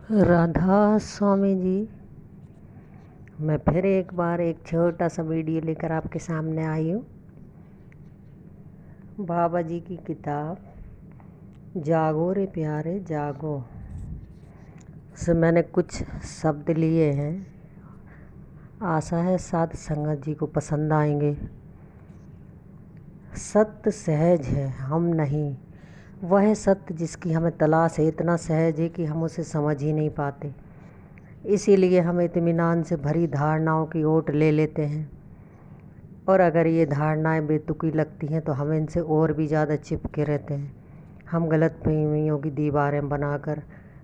राधा स्वामी जी, मैं फिर एक बार एक छोटा सा वीडियो लेकर आपके सामने आई हूँ। बाबा जी की किताब जागो रे प्यारे जागो से मैंने कुछ शब्द लिए हैं। आशा है साध संगत जी को पसंद आएंगे। सत्य सहज है, हम नहीं। वह सत्य जिसकी हमें तलाश है इतना सहज है कि हम उसे समझ ही नहीं पाते। इसीलिए हम इत्मीनान से भरी धारणाओं की ओट ले लेते हैं, और अगर ये धारणाएं बेतुकी लगती हैं तो हम इनसे और भी ज़्यादा चिपके रहते हैं। हम गलत फहमियों की दीवारें बनाकर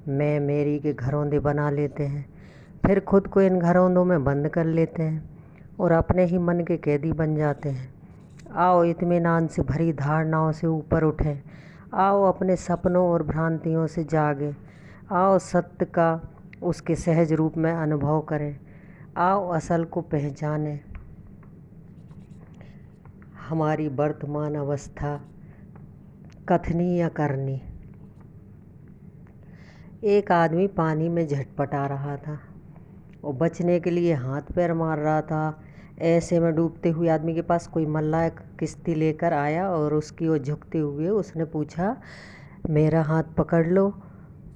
मैं मेरी के घरौंदे बना लेते हैं, फिर खुद को इन घरौंदों में बंद कर लेते हैं और अपने ही मन के कैदी बन जाते हैं। आओ इत्मीनान से भरी धारणाओं से ऊपर उठें। आओ अपने सपनों और भ्रांतियों से जागें। आओ सत्य का उसके सहज रूप में अनुभव करें। आओ असल को पहचानें। हमारी वर्तमान अवस्था कथनी या करनी। एक आदमी पानी में झटपटा रहा था और बचने के लिए हाथ पैर मार रहा था। ऐसे में डूबते हुए आदमी के पास कोई मल्लाह किश्ती लेकर आया और उसकी ओर झुकते हुए उसने पूछा, मेरा हाथ पकड़ लो।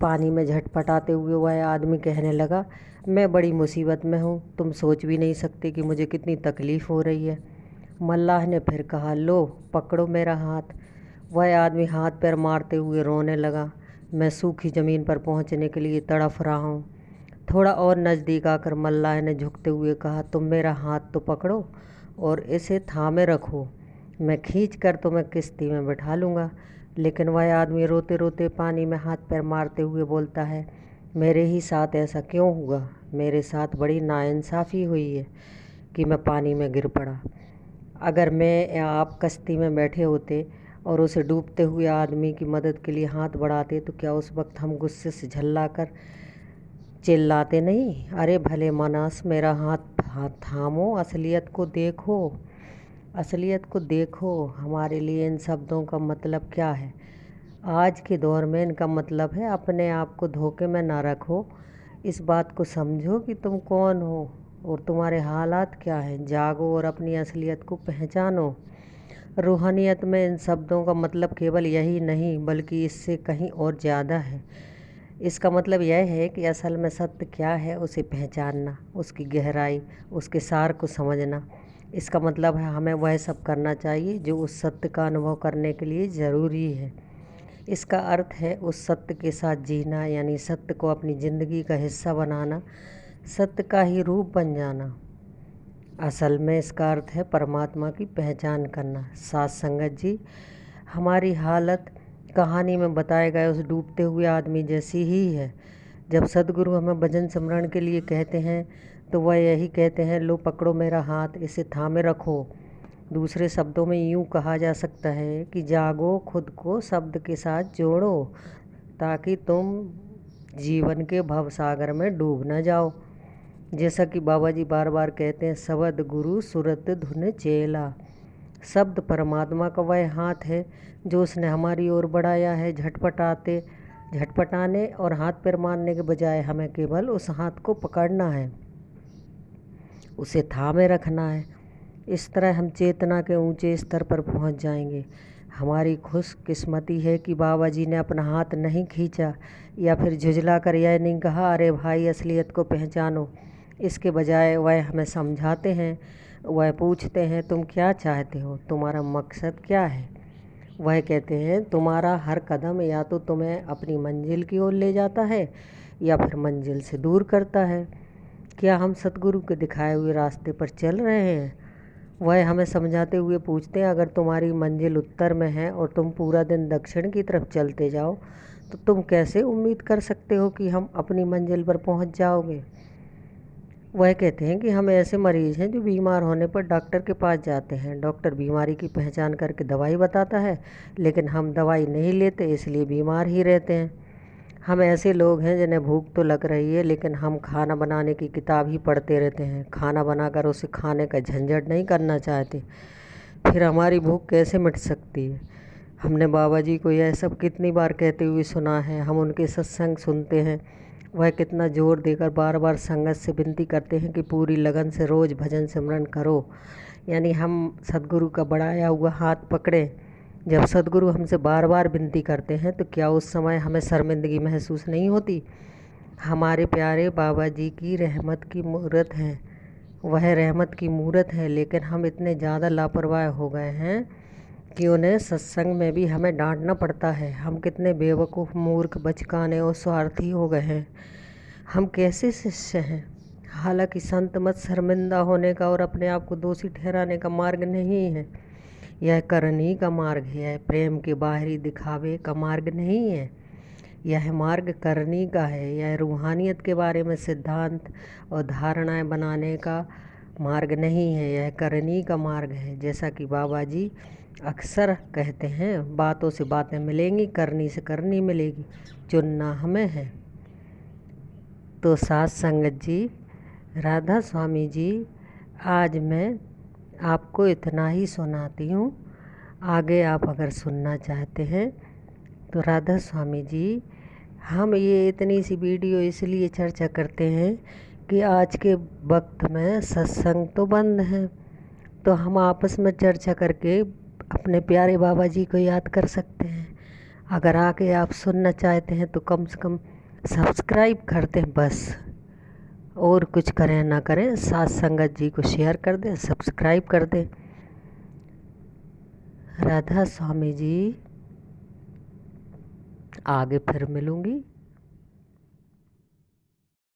पानी में झटपटाते हुए वह आदमी कहने लगा, मैं बड़ी मुसीबत में हूँ, तुम सोच भी नहीं सकते कि मुझे कितनी तकलीफ़ हो रही है। मल्लाह ने फिर कहा, लो पकड़ो मेरा हाथ। वह आदमी हाथ पैर मारते हुए रोने लगा, मैं सूखी ज़मीन पर पहुँचने के लिए तड़फ रहा हूँ। थोड़ा और नज़दीक आकर मल्लाह ने झुकते हुए कहा, तुम मेरा हाथ तो पकड़ो और इसे थामे रखो, मैं खींच कर तुम्हें किश्ती में बिठा लूँगा। लेकिन वह आदमी रोते रोते पानी में हाथ पैर मारते हुए बोलता है, मेरे ही साथ ऐसा क्यों हुआ? मेरे साथ बड़ी नाइंसाफ़ी हुई है कि मैं पानी में गिर पड़ा। अगर मैं या आप कश्ती में बैठे होते और उसे डूबते हुए आदमी की मदद के लिए हाथ बढ़ाते तो क्या उस वक्त हम गुस्से से झल्ला कर चिल्लाते नहीं, अरे भले मानस मेरा हाथ थामो, असलियत को देखो, असलियत को देखो। हमारे लिए इन शब्दों का मतलब क्या है? आज के दौर में इनका मतलब है अपने आप को धोखे में ना रखो। इस बात को समझो कि तुम कौन हो और तुम्हारे हालात क्या हैं। जागो और अपनी असलियत को पहचानो। रूहानियत में इन शब्दों का मतलब केवल यही नहीं बल्कि इससे कहीं और ज़्यादा है। इसका मतलब यह है कि असल में सत्य क्या है उसे पहचानना, उसकी गहराई, उसके सार को समझना। इसका मतलब है हमें वह सब करना चाहिए जो उस सत्य का अनुभव करने के लिए ज़रूरी है। इसका अर्थ है उस सत्य के साथ जीना, यानी सत्य को अपनी ज़िंदगी का हिस्सा बनाना, सत्य का ही रूप बन जाना। असल में इसका अर्थ है परमात्मा की पहचान करना। साथ संगत जी, हमारी हालत कहानी में बताए गए उस डूबते हुए आदमी जैसी ही है। जब सदगुरु हमें भजन स्मरण के लिए कहते हैं तो वह यही कहते हैं, लो पकड़ो मेरा हाथ, इसे थामे रखो। दूसरे शब्दों में यूँ कहा जा सकता है कि जागो, खुद को शब्द के साथ जोड़ो ताकि तुम जीवन के भवसागर में डूब न जाओ। जैसा कि बाबा जी बार बार कहते हैं, शब्द गुरु सुरत धुन चेला। शब्द परमात्मा का वह हाथ है जो उसने हमारी ओर बढ़ाया है। झटपटाने और हाथ पैर मारने के बजाय हमें केवल उस हाथ को पकड़ना है, उसे थामे रखना है। इस तरह हम चेतना के ऊंचे स्तर पर पहुंच जाएंगे। हमारी खुशकिस्मती है कि बाबा जी ने अपना हाथ नहीं खींचा या फिर झुझला कर यह नहीं कहा, अरे भाई असलियत को पहचानो। इसके बजाय वह हमें समझाते हैं, वह पूछते हैं, तुम क्या चाहते हो, तुम्हारा मकसद क्या है? वह कहते हैं, तुम्हारा हर कदम या तो तुम्हें अपनी मंजिल की ओर ले जाता है या फिर मंजिल से दूर करता है। क्या हम सतगुरु के दिखाए हुए रास्ते पर चल रहे हैं? वह हमें समझाते हुए पूछते हैं, अगर तुम्हारी मंजिल उत्तर में है और तुम पूरा दिन दक्षिण की तरफ चलते जाओ तो तुम कैसे उम्मीद कर सकते हो कि हम अपनी मंजिल पर पहुंच जाओगे? वह कहते हैं कि हम ऐसे मरीज़ हैं जो बीमार होने पर डॉक्टर के पास जाते हैं। डॉक्टर बीमारी की पहचान करके दवाई बताता है, लेकिन हम दवाई नहीं लेते, इसलिए बीमार ही रहते हैं। हम ऐसे लोग हैं जिन्हें भूख तो लग रही है, लेकिन हम खाना बनाने की किताब ही पढ़ते रहते हैं। खाना बनाकर उसे खाने का झंझट नहीं करना चाहते। फिर हमारी भूख कैसे मिट सकती है? हमने बाबा जी को यह सब कितनी बार कहते हुए सुना है। हम उनके सत्संग सुनते हैं, वह कितना जोर देकर बार बार संगत से विनती करते हैं कि पूरी लगन से रोज़ भजन सिमरन करो। यानी हम सदगुरु का बढ़ाया हुआ हाथ पकड़े। जब सदगुरु हमसे बार बार विनती करते हैं तो क्या उस समय हमें शर्मिंदगी महसूस नहीं होती? हमारे प्यारे बाबा जी की रहमत की मूरत है, वह रहमत की मूरत है, लेकिन हम इतने ज़्यादा लापरवाह हो गए हैं कि उन्हें सत्संग में भी हमें डांटना पड़ता है। हम कितने बेवकूफ़, मूर्ख, बचकाने और स्वार्थी हो गए हैं। हम कैसे शिष्य हैं? हालांकि संत मत शर्मिंदा होने का और अपने आप को दोषी ठहराने का मार्ग नहीं है, यह करनी का मार्ग है। यह प्रेम के बाहरी दिखावे का मार्ग नहीं है, यह मार्ग करनी का है। यह रूहानियत के बारे में सिद्धांत और धारणाएं बनाने का मार्ग नहीं है, यह करनी का मार्ग है। जैसा कि बाबा जी अक्सर कहते हैं, बातों से बातें मिलेंगी, करनी से करनी मिलेगी, चुनना हमें है। तो साथ संगत जी, राधा स्वामी जी, आज मैं आपको इतना ही सुनाती हूँ। आगे आप अगर सुनना चाहते हैं तो राधा स्वामी जी, हम ये इतनी सी वीडियो इसलिए चर्चा करते हैं कि आज के वक्त में सत्संग तो बंद है, तो हम आपस में चर्चा करके अपने प्यारे बाबा जी को याद कर सकते हैं। अगर आगे आप सुनना चाहते हैं तो कम से कम सब्सक्राइब कर दें बस, और कुछ करें ना करें, साथ संगत जी को शेयर कर दें, सब्सक्राइब कर दें। राधा स्वामी जी, आगे फिर मिलूँगी।